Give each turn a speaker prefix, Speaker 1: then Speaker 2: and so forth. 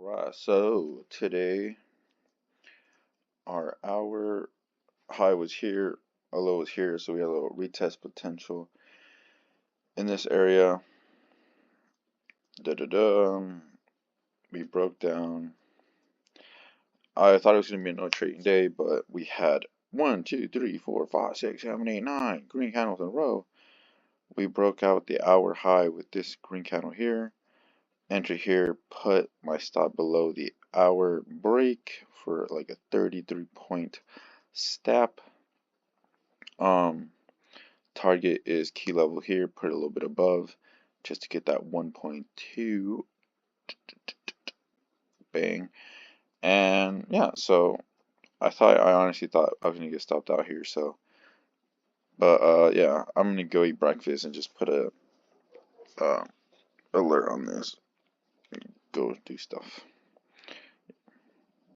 Speaker 1: Alright, so today our hour high was here, our low was here, so we had a little retest potential in this area. We broke down. I thought it was gonna be a no trading day, but we had 1, 2, 3, 4, 5, 6, 7, 8, 9 green candles in a row. We broke out the hour high with this green candle here. Enter here, put my stop below the hour break for like a 33-point step. Target is key level here, put it a little bit above just to get that 1.2 bang. And yeah, so I honestly thought I was gonna get stopped out here, so but yeah, I'm gonna go eat breakfast and just put a alert on this. Go do stuff.